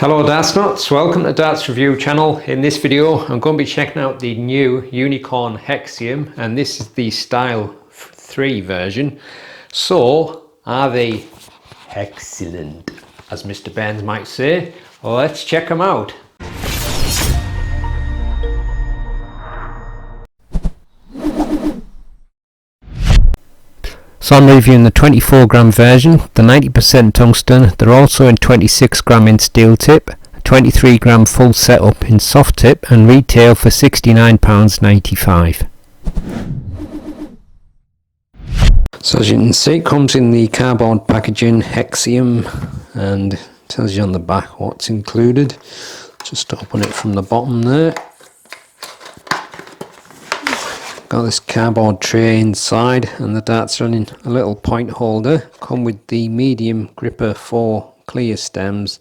Hello Darts Nutz, welcome to Darts Review channel. In this video I'm going to be checking out the new Unicorn Hexium, and this is the Style 3 version. So are they excellent, as Mr. Burns might say? Well, let's check them out. So I'm reviewing the 24g version, the 90% tungsten. They're also in 26g in steel tip, 23g full setup in soft tip, and retail for £69.95. So as you can see, it comes in the cardboard packaging, Hexium, and it tells you on the back what's included. Just open it from the bottom there. Got this cardboard tray inside, and the darts are in a little point holder. Come with the medium gripper 4 clear stems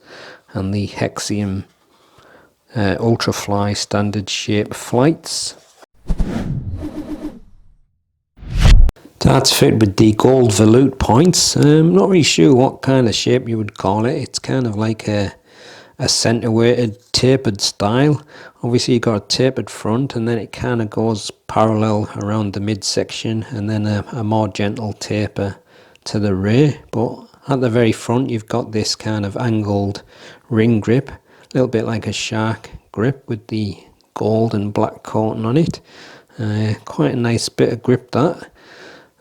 and the Hexium Ultra Fly standard shape flights. Darts fit with the gold volute points. Not really sure what kind of shape you would call it. It's kind of like a centre weighted tapered style. Obviously you've got a tapered front, and then it kind of goes parallel around the midsection, and then a more gentle taper to the rear. But at the very front you've got this kind of angled ring grip, a little bit like a shark grip with the gold and black coating on it. Quite a nice bit of grip that.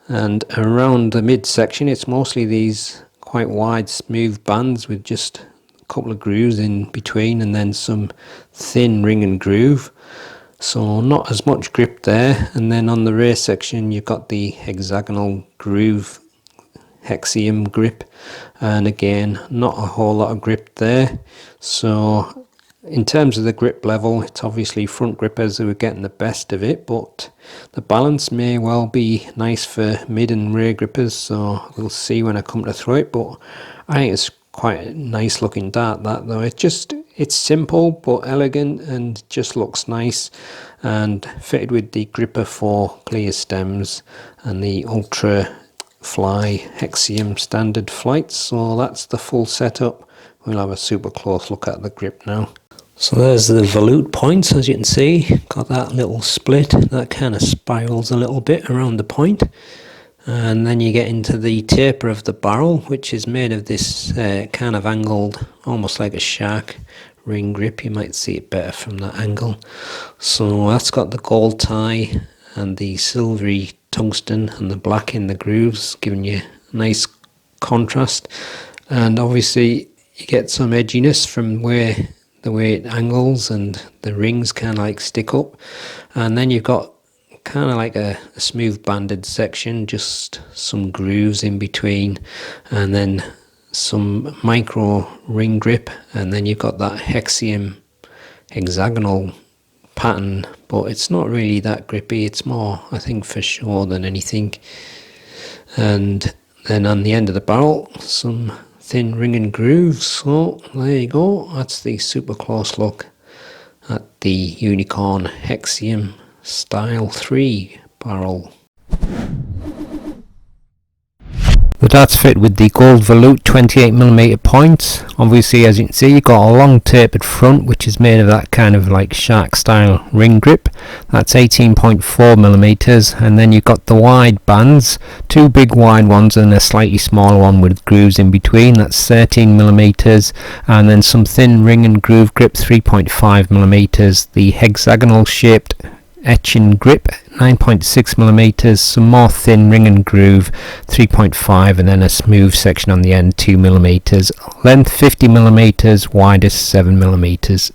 And around the midsection it's mostly these quite wide smooth bands with just couple of grooves in between, and then some thin ring and groove, so not as much grip there. And then on the rear section you've got the hexagonal groove Hexium grip, and again not a whole lot of grip there. So in terms of the grip level, it's obviously front grippers who are getting the best of it, but the balance may well be nice for mid and rear grippers, so we'll see when I come to throw it. But I think it's quite a nice looking dart, that though. It's simple but elegant and just looks nice, and fitted with the gripper 4 clear stems and the Ultra Fly Hexium standard flights. So that's the full setup. We'll have a super close look at the grip now. So there's the volute points, as you can see. Got that little split that kind of spirals a little bit around the point. And then you get into the taper of the barrel, which is made of this kind of angled, almost like a shark ring grip. You might see it better from that angle. So that's got the gold tie and the silvery tungsten and the black in the grooves, giving you a nice contrast. And obviously you get some edginess from the way it angles, and the rings kind of like stick up. And then you've got kind of like a smooth banded section, just some grooves in between, and then some micro ring grip, and then you've got that Hexium hexagonal pattern, but it's not really that grippy. It's more, I think, for show than anything. And then on the end of the barrel, some thin ring and grooves. So there you go, that's the super close look at the Unicorn Hexium Style 3 barrel. The darts fit with the gold volute 28mm points. Obviously, as you can see, you've got a long tapered front, which is made of that kind of like shark style ring grip. That's 18.4mm, and then you've got the wide bands, 2 big wide ones and a slightly smaller one with grooves in between. That's 13mm, and then some thin ring and groove grip, 3.5mm. The hexagonal shaped etching grip, 9.6mm, some more thin ring and groove, 3.5, and then a smooth section on the end, 2mm, length 50mm, widest 7mm.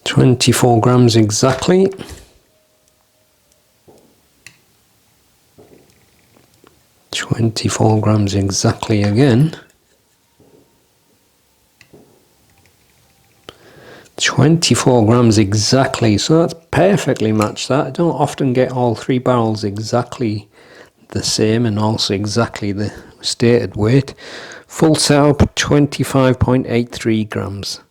£24 exactly. 24 g exactly again. 24 g exactly, so that's perfectly matched that. I don't often get all 3 barrels exactly the same and also exactly the stated weight. Full setup, 25.83 grams.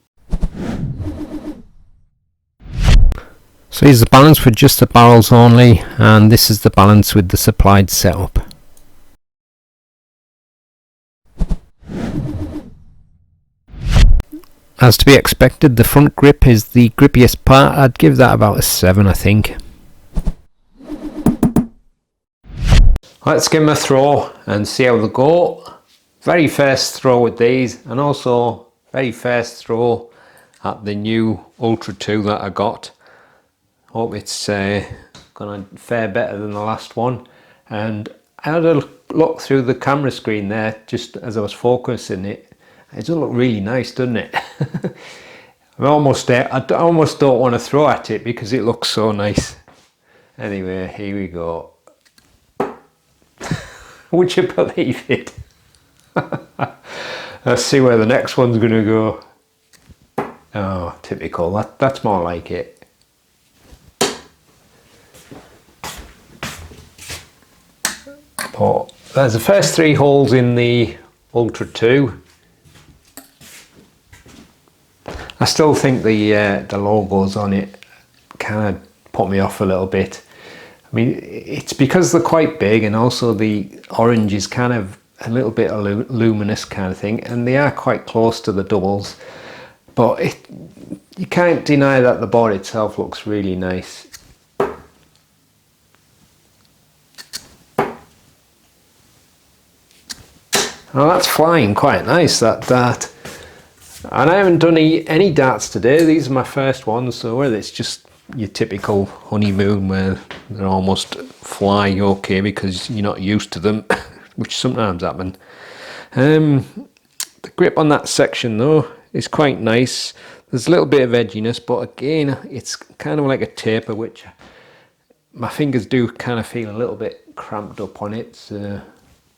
So here's the balance with just the barrels only, and this is the balance with the supplied setup. As to be expected, the front grip is the grippiest part. I'd give that about a 7, I think. Let's give them a throw and see how they go. Very first throw with these, and also very first throw at the new Ultra 2 that I got. Hope it's gonna fare better than the last one. And I had a look through the camera screen there just as I was focusing it. It does look really nice, doesn't it? I'm almost there. I almost don't want to throw at it because it looks so nice. Anyway, here we go. Would you believe it? Let's see where the next one's going to go. Oh, typical. That's more like it. But there's the first 3 holes in the Ultra 2. I still think the logos on it kind of put me off a little bit. I mean, it's because they're quite big, and also the orange is kind of a little bit luminous kind of thing, and they are quite close to the doubles. But you can't deny that the board itself looks really nice. Well, that's flying quite nice, that dart. And I haven't done any darts today. These are my first ones, so whether it's just your typical honeymoon where they almost fly okay because you're not used to them, which sometimes happen. The grip on that section though is quite nice. There's a little bit of edginess, but again, it's kind of like a taper, which my fingers do kind of feel a little bit cramped up on it.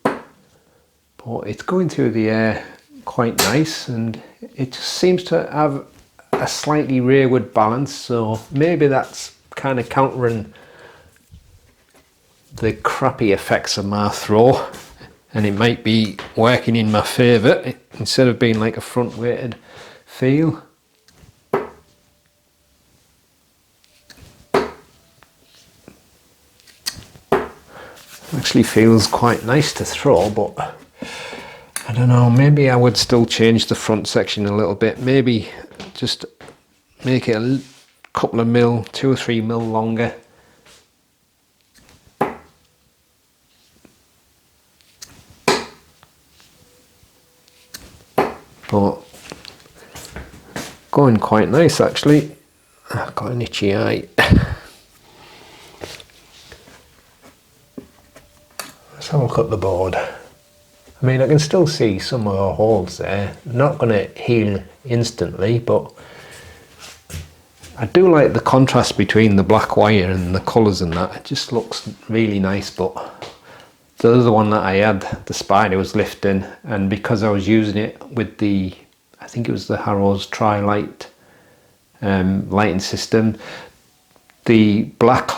But it's going through the air quite nice, and it just seems to have a slightly rearward balance, so maybe that's kind of countering the crappy effects of my throw, and it might be working in my favour instead of being like a front weighted feel. Actually feels quite nice to throw, but I don't know, maybe I would still change the front section a little bit. Maybe just make it a couple of mil, 2 or 3 mil longer. But going quite nice actually. I've got an itchy eye. Let's have a look at the board. I mean, I can still see some of the holes there. Not going to heal instantly, but I do like the contrast between the black wire and the colours and that. It just looks really nice. But the other one that I had, the spider was lifting, and because I was using it with the, I think it was the Harrow's Tri-Light lighting system, the black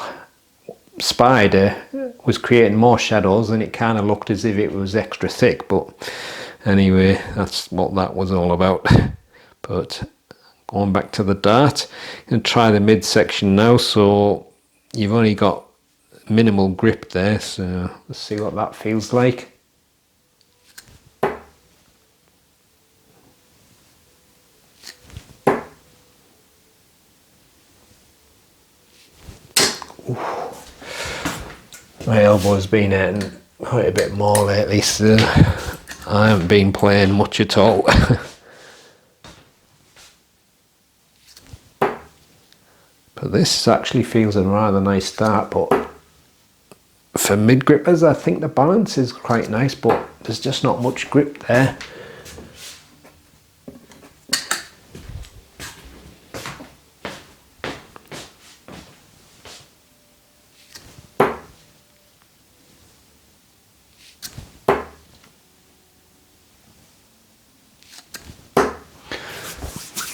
spider was creating more shadows, and it kind of looked as if it was extra thick. But anyway, that's what that was all about. But going back to the dart, I'm going to try the mid section now. So you've only got minimal grip there, so let's see what that feels like. My elbow's been hurting quite a bit more lately, so I haven't been playing much at all. But this actually feels a rather nice start, but for mid grippers I think the balance is quite nice, but there's just not much grip there.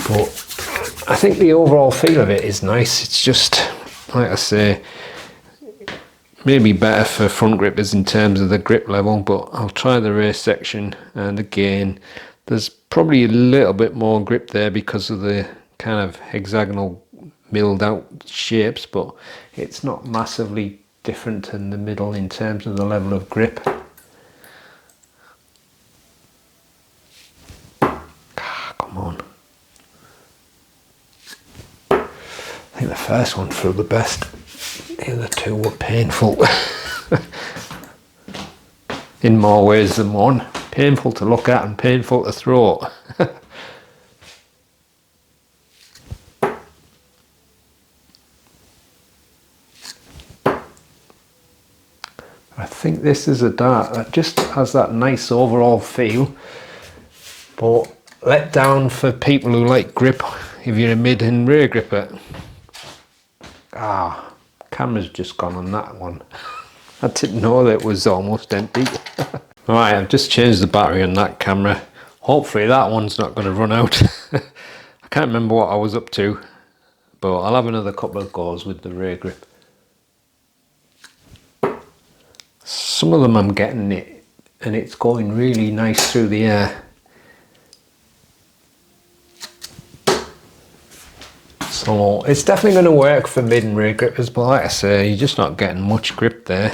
But I think the overall feel of it is nice. It's just, like I say, maybe better for front grippers in terms of the grip level, but I'll try the rear section, and again, there's probably a little bit more grip there because of the kind of hexagonal milled out shapes, but it's not massively different in the middle in terms of the level of grip. Come on. think the first one flew the best. The other two were painful. In more ways than one. Painful to look at and painful to throw. I think this is a dart that just has that nice overall feel, but let down for people who like grip if you're a mid and rear gripper. Ah, camera's just gone on that one. I didn't know that it was almost empty. Right, I've just changed the battery on that camera. Hopefully that one's not going to run out. I can't remember what I was up to, but I'll have another couple of goes with the rear grip. Some of them I'm getting it and it's going really nice through the air. So it's definitely going to work for mid and rear grippers, but like I say, you're just not getting much grip there.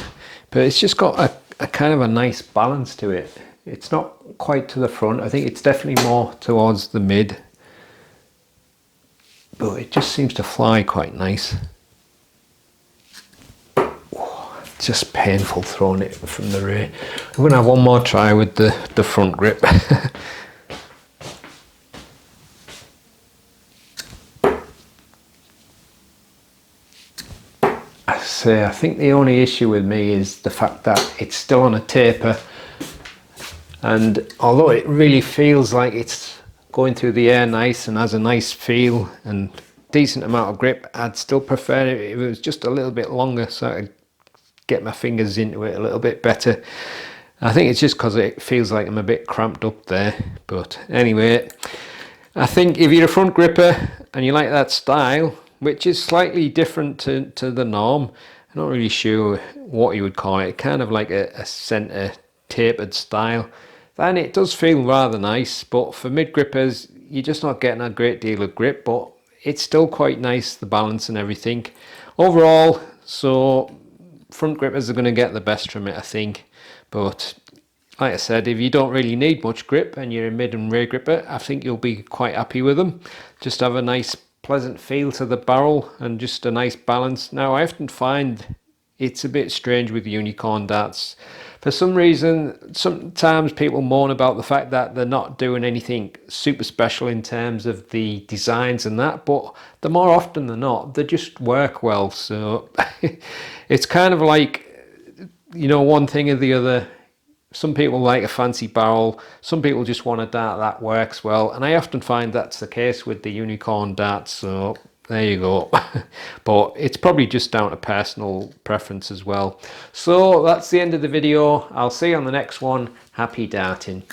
But it's just got a kind of a nice balance to it. It's not quite to the front. I think it's definitely more towards the mid. But it just seems to fly quite nice. It's just painful throwing it from the rear. I'm going to have one more try with the front grip. I think the only issue with me is the fact that it's still on a taper, and although it really feels like it's going through the air nice and has a nice feel and decent amount of grip, I'd still prefer it if it was just a little bit longer so I could get my fingers into it a little bit better. I think it's just because it feels like I'm a bit cramped up there, but anyway, I think if you're a front gripper and you like that style, which is slightly different to the norm, I'm not really sure what you would call it, kind of like a centre tapered style, then it does feel rather nice. But for mid grippers, you're just not getting a great deal of grip, but it's still quite nice, the balance and everything overall. So front grippers are going to get the best from it, I think. But like I said, if you don't really need much grip and you're a mid and rear gripper, I think you'll be quite happy with them. Just have a nice pleasant feel to the barrel and just a nice balance. Now I often find it's a bit strange with Unicorn darts. For some reason, sometimes people moan about the fact that they're not doing anything super special in terms of the designs and that, but the more often than not, they just work well. So it's kind of like, you know, one thing or the other. Some people like a fancy barrel, some people just want a dart that works well, and I often find that's the case with the Unicorn darts, so there you go. But it's probably just down to personal preference as well. So that's the end of the video. I'll see you on the next one. Happy darting.